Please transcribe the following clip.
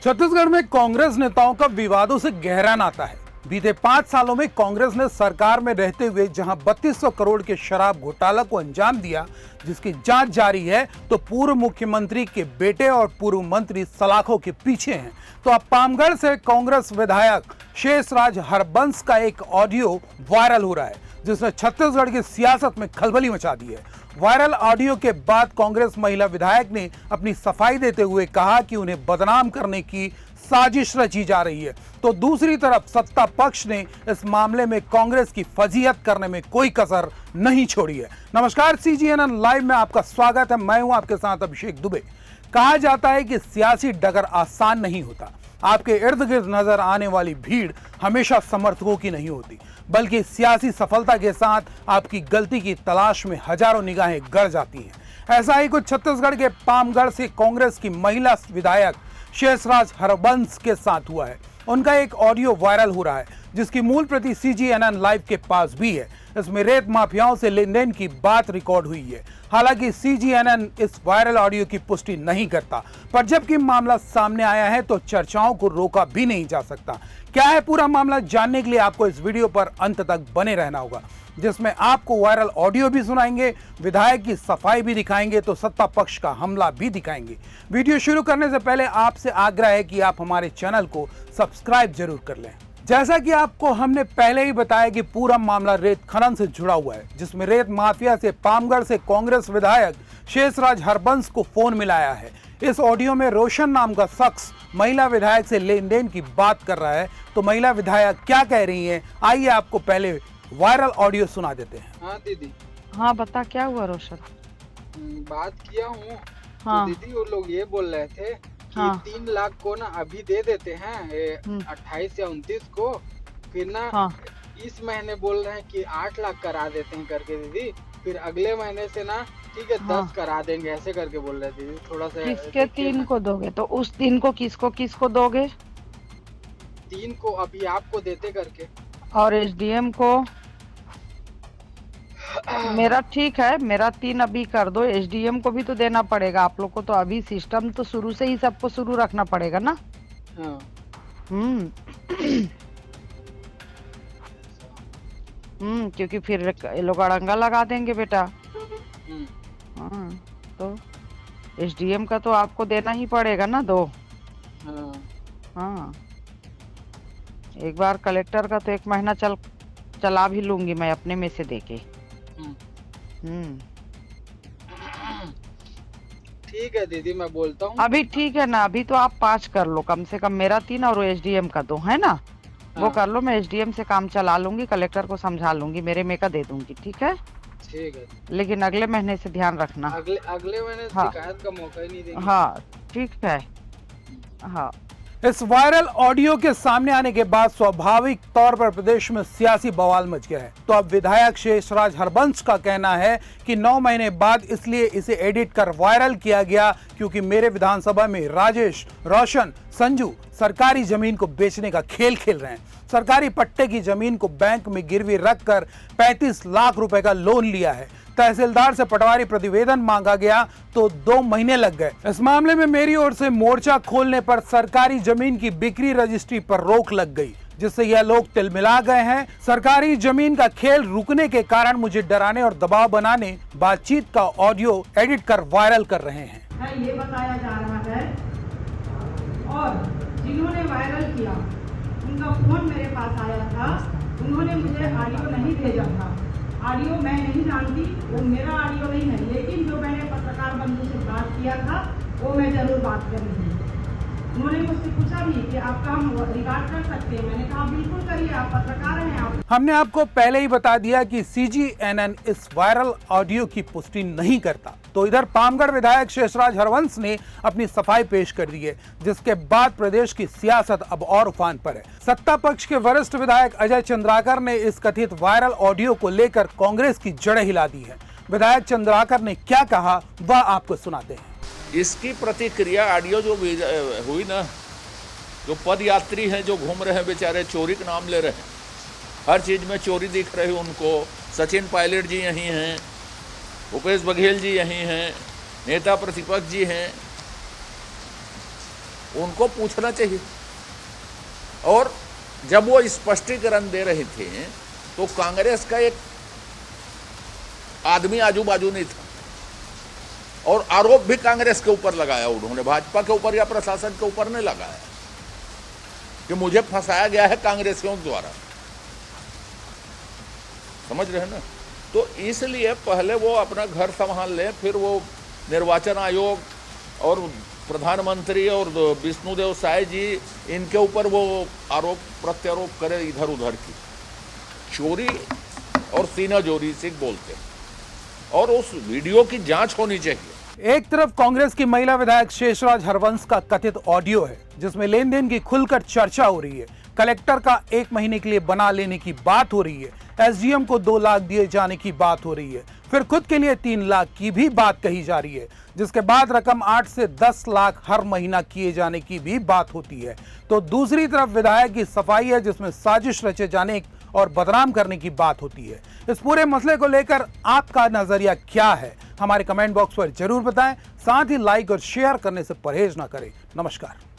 छत्तीसगढ़ में कांग्रेस नेताओं का विवादों से गहरा नाता है। बीते 5 सालों में कांग्रेस ने सरकार में रहते हुए जहां 3200 करोड़ के शराब घोटाला को अंजाम दिया, जिसकी जांच जारी है, तो पूर्व मुख्यमंत्री के बेटे और पूर्व मंत्री सलाखों के पीछे हैं। तो अब पामगढ़ से कांग्रेस विधायक शेषराज हरबंस का एक ऑडियो वायरल हो रहा है, जिसने छत्तीसगढ़ की सियासत में खलबली मचा दी है। वायरल ऑडियो के बाद कांग्रेस महिला विधायक ने अपनी सफाई देते हुए कहा कि उन्हें बदनाम करने की साजिश रची जा रही है। तो दूसरी तरफ सत्ता पक्ष ने इस मामले में कांग्रेस की फजीहत करने में कोई कसर नहीं छोड़ी है। नमस्कार, CGNN लाइव में आपका स्वागत है। मैं हूं आपके साथ अभिषेक दुबे। कहा जाता है कि सियासी डगर आसान नहीं होता। आपके इर्द गिर्द नजर आने वाली भीड़ हमेशा समर्थकों की नहीं होती, बल्कि सियासी सफलता के साथ आपकी गलती की तलाश में हजारों निगाहें गड़ जाती हैं। ऐसा ही कुछ छत्तीसगढ़ के पामगढ़ से कांग्रेस की महिला विधायक शेषराज हरबंस के साथ हुआ है। उनका एक ऑडियो वायरल हो रहा है, जिसकी मूल प्रति CGNN लाइव के पास भी है। इसमें रेत माफियाओं से लेन देन की बात रिकॉर्ड हुई है। हालांकि CGNN इस वायरल ऑडियो की पुष्टि नहीं करता, पर जबकि मामला सामने आया है तो चर्चाओं को रोका भी नहीं जा सकता। क्या है पूरा मामला, जानने के लिए आपको इस वीडियो पर अंत तक बने रहना होगा, जिसमें आपको वायरल ऑडियो भी सुनाएंगे, विधायक की सफाई भी दिखाएंगे, तो सत्ता पक्ष का हमला भी दिखाएंगे। वीडियो शुरू करने से पहले आपसे आग्रह है कि आप हमारे चैनल को सब्सक्राइब जरूर कर लें। जैसा कि आपको हमने पहले ही बताया कि पूरा मामला रेत खनन से जुड़ा हुआ है, जिसमें रेत माफिया से पामगढ़ से कांग्रेस विधायक शेषराज हरबंस को फोन मिलाया है। इस ऑडियो में रोशन नाम का शख्स महिला विधायक से लेन देन की बात कर रहा है। तो महिला विधायक क्या कह रही हैं, आइए आपको पहले वायरल ऑडियो सुना देते हैं। हाँ दीदी। हाँ बता, क्या हुआ रोशन? बात किया हूँ। हाँ। तो दीदी वो लोग ये बोल रहे थे कि हाँ। 3 लाख को ना अभी दे देते हैं 28 या 29 को, फिर ना हाँ। इस महीने बोल रहे हैं कि 8 लाख करा देते हैं करके दीदी, फिर अगले महीने से ना ठीक है 10 हाँ। करा देंगे, ऐसे करके बोल रहे थे दीदी। थोड़ा सा किसके 3 को दोगे? तो उस 3 को किसको दोगे? 3 को अभी आपको देते करके, और SDM को? मेरा ठीक है, मेरा 3 अभी कर दो। SDM को भी तो देना पड़ेगा आप लोग को। तो अभी सिस्टम तो शुरू से ही सबको शुरू रखना पड़ेगा ना। हाँ। क्योंकि फिर ये लोग अड़ंगा लगा देंगे बेटा। हाँ, तो SDM का तो आपको देना ही पड़ेगा ना 2। हाँ, एक बार कलेक्टर का तो 1 महीना चला भी लूंगी मैं अपने में से देके। ठीक है दीदी, मैं बोलता हूँ। अभी ठीक है ना, अभी तो आप 5 कर लो कम से कम। मेरा 3 और SDM का 2 है ना। वो कर लो, मैं SDM से काम चला लूंगी, कलेक्टर को समझा लूंगी, मेरे में का दे दूंगी। ठीक है। ठीक है, लेकिन अगले महीने से ध्यान रखना। अगले महीने हाँ। शिकायत का मौका ही नहीं देंगे। हाँ ठीक है। हाँ, इस वायरल ऑडियो के सामने आने के बाद स्वाभाविक तौर पर प्रदेश में सियासी बवाल मच गया है। तो अब विधायक शेषराज हरबंस का कहना है कि 9 महीने बाद इसलिए इसे एडिट कर वायरल किया गया क्योंकि मेरे विधानसभा में राजेश, रोशन, संजू सरकारी जमीन को बेचने का खेल खेल रहे हैं। सरकारी पट्टे की जमीन को बैंक में गिरवी रखकर 35 लाख रुपए का लोन लिया है। तहसीलदार से पटवारी प्रतिवेदन मांगा गया तो 2 महीने लग गए। इस मामले में मेरी ओर से मोर्चा खोलने पर सरकारी जमीन की बिक्री रजिस्ट्री पर रोक लग गई, जिससे यह लोग तिलमिला गए हैं। सरकारी जमीन का खेल रुकने के कारण मुझे डराने और दबाव बनाने बातचीत का ऑडियो एडिट कर वायरल कर रहे हैं। ये बताया जा रहा है, और जिन्होंने वायरल किया उनका फोन मेरे पास आया था। उन्होंने मुझे ऑडियो नहीं भेजा था। ऑडियो मैं नहीं जानती, वो मेरा ऑडियो नहीं है, लेकिन जो मैंने पत्रकार बंधु से बात किया था वो मैं जरूर बात कर रही हूँ। उन्होंने मुझसे पूछा भी कि आपका हम रिकॉर्ड कर सकते हैं। मैंने कहा बिल्कुल करिए, आप पत्रकार हैं। आप हमने आपको पहले ही बता दिया कि CGNN इस वायरल ऑडियो की पुष्टि नहीं करता। तो इधर पामगढ़ विधायक शेषराज हरबंस ने अपनी सफाई पेश कर दी है, जिसके बाद प्रदेश की सियासत अब और उफान पर है। सत्ता पक्ष के वरिष्ठ विधायक अजय चंद्राकर ने इस कथित वायरल ऑडियो को लेकर कांग्रेस की जड़ें हिला दी है। विधायक चंद्राकर ने क्या कहा, वह आपको सुनाते हैं। इसकी प्रतिक्रिया ऑडियो जो हुई ना, जो पद यात्री हैं जो घूम रहे हैं बेचारे, चोरी का नाम ले रहे हैं, हर चीज़ में चोरी दिख रही है उनको। सचिन पायलट जी यहीं हैं, भूपेश बघेल जी यहीं हैं, नेता प्रतिपक्ष जी हैं, उनको पूछना चाहिए। और जब वो स्पष्टीकरण दे रहे थे तो कांग्रेस का एक आदमी आजू बाजू नहीं था, और आरोप भी कांग्रेस के ऊपर लगाया उन्होंने, भाजपा के ऊपर या प्रशासन के ऊपर नहीं लगाया कि मुझे फंसाया गया है कांग्रेसियों द्वारा। समझ रहे हैं ना? तो इसलिए पहले वो अपना घर संभाल लें, फिर वो निर्वाचन आयोग और प्रधानमंत्री और विष्णुदेव साय जी इनके ऊपर वो आरोप प्रत्यारोप करें इधर उधर की। चोरी और सीना जोरी से बोलते हैं, और उस वीडियो की जांच होनी चाहिए। एक तरफ कांग्रेस की महिला विधायक शेषराज हरवंश का कथित ऑडियो है जिसमें लेन देन की खुलकर चर्चा हो रही है, कलेक्टर का 1 महीने के लिए बना लेने की बात हो रही है, एसडीएम को 2 लाख दिए जाने की बात हो रही है, फिर खुद के लिए 3 लाख की भी बात कही जा रही है, जिसके बाद रकम 8 से 10 लाख हर महीना किए जाने की भी बात होती है। तो दूसरी तरफ विधायक की सफाई है जिसमें साजिश रचे जाने और बदनाम करने की बात होती है। इस पूरे मसले को लेकर आपका नजरिया क्या है, हमारे कमेंट बॉक्स पर जरूर बताएं। साथ ही लाइक और शेयर करने से परहेज ना करें। नमस्कार।